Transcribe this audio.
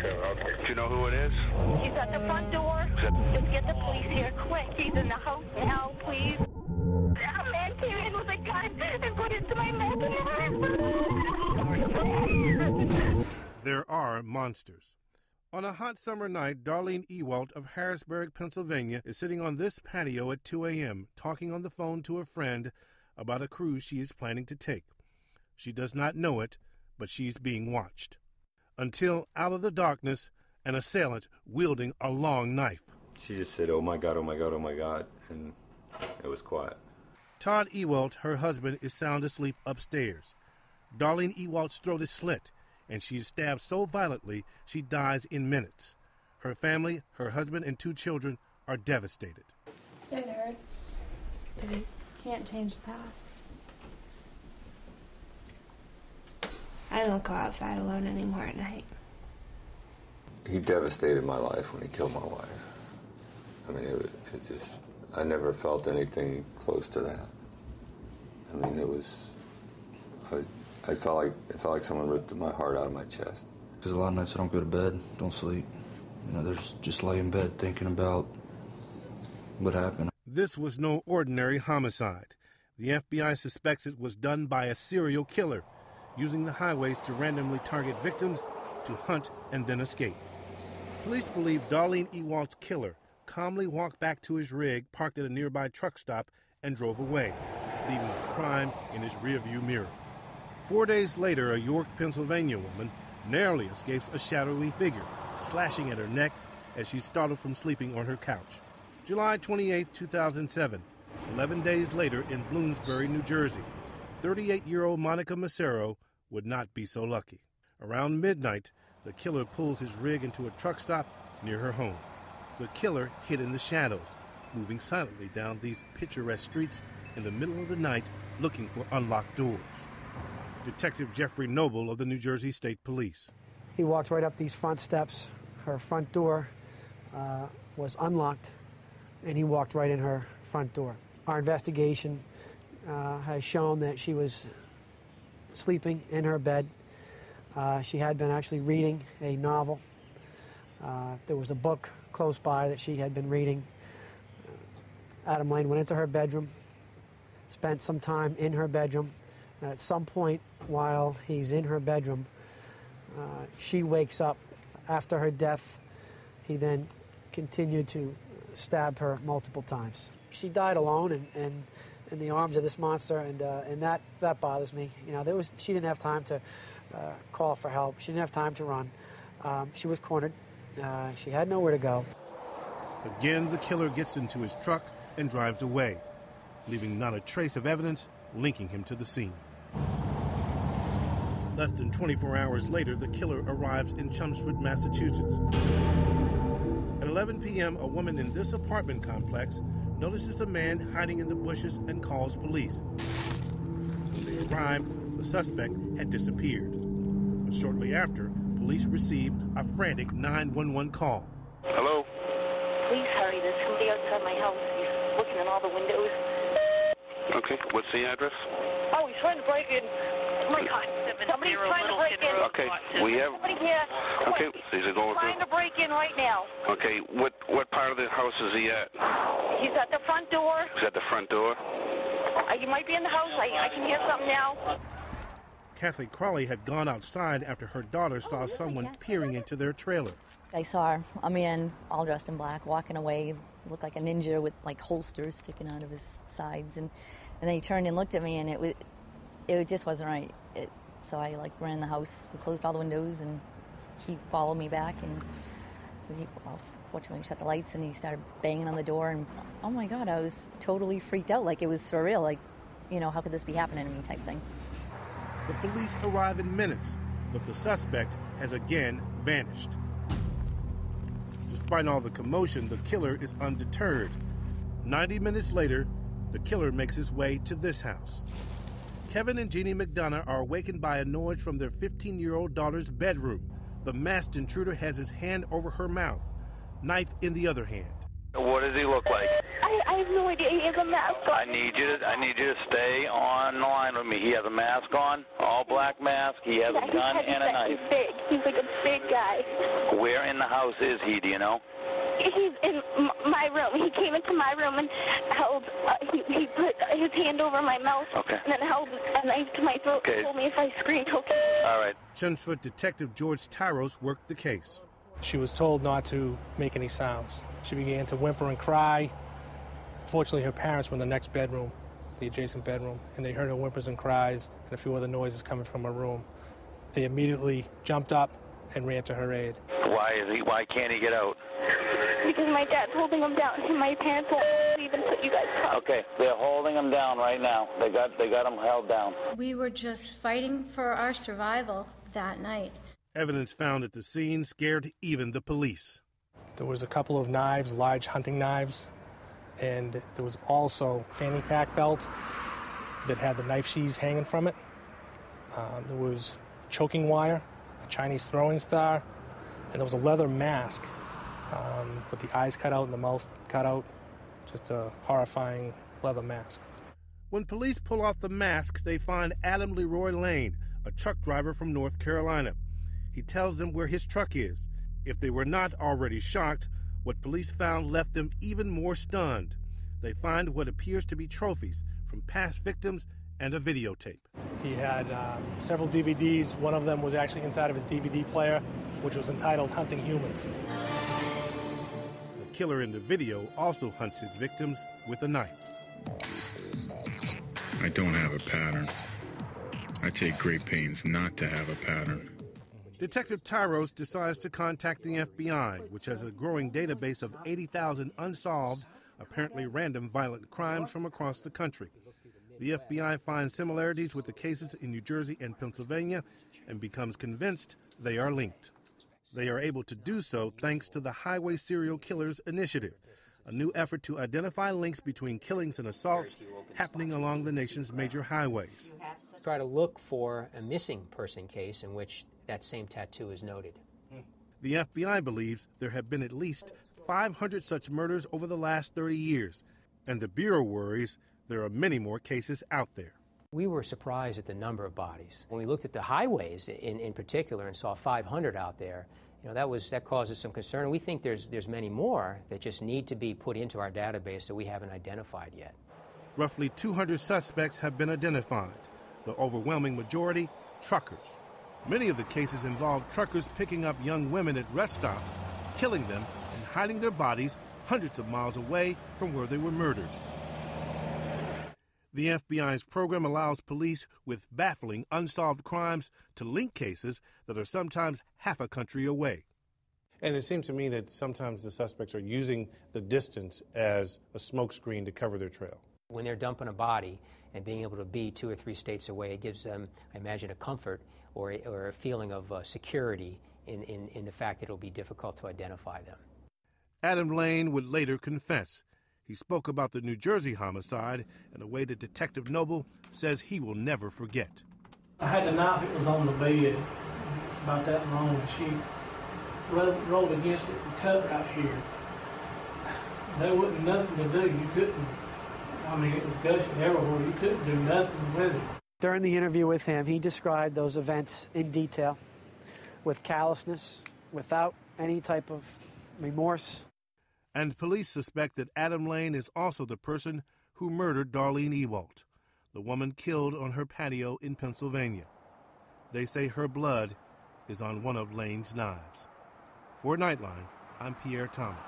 Do you know who it is? He's at the front door. Just get the police here quick. He's in the house now, please. A man came in with a gun and put it to my mouth. There are monsters. On a hot summer night, Darlene Ewalt of Harrisburg, Pennsylvania, is sitting on this patio at 2 a.m., talking on the phone to a friend about a cruise she is planning to take. She does not know it, but she's being watched. Until, out of the darkness, an assailant wielding a long knife. She just said, "Oh my God, oh my God, oh my God," and it was quiet. Todd Ewalt, her husband, is sound asleep upstairs. Darlene Ewalt's throat is slit, and she is stabbed so violently she dies in minutes. Her family, her husband, and 2 children are devastated. It hurts, but it can't change the past. I don't go outside alone anymore at night. He devastated my life when he killed my wife. I mean, it just, I never felt anything close to that. I mean, it was, it felt like someone ripped my heart out of my chest. Because a lot of nights I don't go to bed, don't sleep. You know, there's just lay in bed thinking about what happened. This was no ordinary homicide. The FBI suspects it was done by a serial killer, using the highways to randomly target victims, to hunt and then escape. Police believe Darlene Ewalt's killer calmly walked back to his rig parked at a nearby truck stop and drove away, leaving the crime in his rearview mirror. 4 days later, a York, Pennsylvania woman narrowly escapes a shadowy figure, slashing at her neck as she startled from sleeping on her couch. July 28, 2007, 11 days later in Bloomsbury, New Jersey, 38-year-old Monica Massaro would not be so lucky. Around midnight, the killer pulls his rig into a truck stop near her home. The killer hid in the shadows, moving silently down these picturesque streets in the middle of the night looking for unlocked doors. Detective Jeffrey Noble of the New Jersey State Police. He walked right up these front steps. Her front door was unlocked, and he walked right in her front door. Our investigation has shown that she was sleeping in her bed. She had been actually reading a novel. There was a book close by that she had been reading. Adam Lane went into her bedroom, spent some time in her bedroom, and at some point while he's in her bedroom, she wakes up. After her death, he then continued to stab her multiple times. She died alone and in the arms of this monster, and that bothers me. You know, she didn't have time to call for help. She didn't have time to run. She was cornered. She had nowhere to go. Again, the killer gets into his truck and drives away, leaving not a trace of evidence linking him to the scene. Less than 24 hours later, the killer arrives in Chelmsford, Massachusetts. At 11 p.m., a woman in this apartment complex notices a man hiding in the bushes and calls police. When they arrived, the suspect had disappeared. But shortly after, police received a frantic 911 call. Hello? Please hurry, there's somebody outside my house. He's looking in all the windows. Okay, what's the address? Oh, he's trying to break in. Oh my God, somebody's trying to break in. Okay, we have... Somebody here. Okay, these are going trying to break in right now. Okay, what part of the house is he at? He's at the front door. He's at the front door? You might be in the house. I can hear something now. Kathy Crawley had gone outside after her daughter saw someone peering into their trailer. I saw a man all dressed in black walking away, looked like a ninja with like holsters sticking out of his sides, and then he turned and looked at me, and it just wasn't right. So I ran in the house, we closed all the windows, and he followed me back, and fortunately we shut the lights, and he started banging on the door, and oh my God, I was totally freaked out, like it was surreal, like, you know, how could this be happening to me type thing. The police arrive in minutes, but the suspect has again vanished. Despite all the commotion, the killer is undeterred. 90 minutes later, the killer makes his way to this house. Kevin and Jeannie McDonough are awakened by a noise from their 15-year-old daughter's bedroom. The masked intruder has his hand over her mouth, knife in the other hand. What does he look like? I have no idea. He has a mask on. I need you to stay on the line with me. He has a mask on, all black mask. He has a gun and a knife. He's big. He's like a big guy. Where in the house is he? Do you know? He's in my room. He came into my room and held. He put his hand over my mouth. Okay. And then held a knife to my throat. Okay. And told me if I screamed, okay. All right. Chelmsford Detective George Tyros worked the case. She was told not to make any sounds. She began to whimper and cry. Fortunately, her parents were in the next bedroom, the adjacent bedroom, and they heard her whimpers and cries and a few other noises coming from her room. They immediately jumped up and ran to her aid. Why can't he get out? Because my dad's holding him down, and my parents won't leave until you guys come. Okay, they're holding him down right now. They got him held down. We were just fighting for our survival that night. Evidence found at the scene scared even the police. There was a couple of knives, large hunting knives, and there was also a fanny pack belt that had the knife sheaths hanging from it. There was choking wire, a Chinese throwing star, and there was a leather mask with the eyes cut out and the mouth cut out. Just a horrifying leather mask. When police pull off the mask, they find Adam Leroy Lane, a truck driver from North Carolina. He tells them where his truck is. If they were not already shocked, what police found left them even more stunned. They find what appears to be trophies from past victims and a videotape. He had several DVDs. One of them was actually inside of his DVD player, which was entitled Hunting Humans. The killer in the video also hunts his victims with a knife. I don't have a pattern. I take great pains not to have a pattern. Detective Tyros decides to contact the FBI, which has a growing database of 80,000 unsolved, apparently random violent crimes from across the country. The FBI finds similarities with the cases in New Jersey and Pennsylvania and becomes convinced they are linked. They are able to do so thanks to the Highway Serial Killers Initiative, a new effort to identify links between killings and assaults happening along the nation's major highways. Try to look for a missing person case in which that same tattoo is noted. The FBI believes there have been at least 500 such murders over the last 30 years, and the Bureau worries there are many more cases out there. We were surprised at the number of bodies. When we looked at the highways in particular and saw 500 out there, that causes some concern. And we think there's many more that just need to be put into our database that we haven't identified yet. Roughly 200 suspects have been identified, the overwhelming majority truckers. Many of the cases involve truckers picking up young women at rest stops, killing them, and hiding their bodies hundreds of miles away from where they were murdered. The FBI's program allows police with baffling unsolved crimes to link cases that are sometimes half a country away. And it seems to me that sometimes the suspects are using the distance as a smokescreen to cover their trail. When they're dumping a body and being able to be 2 or 3 states away, it gives them, I imagine, a comfort or a feeling of security in the fact that it'll be difficult to identify them. Adam Lane would later confess. He spoke about the New Jersey homicide in a way that Detective Noble says he will never forget. I had the knife, it was on the bed. It's about that long, and she rolled against it and cut right here. There wasn't nothing to do. You couldn't, it was gushing everywhere. You couldn't do nothing with it. During the interview with him, he described those events in detail, with callousness, without any type of remorse. And police suspect that Adam Lane is also the person who murdered Darlene Ewalt, the woman killed on her patio in Pennsylvania. They say her blood is on one of Lane's knives. For Nightline, I'm Pierre Thomas.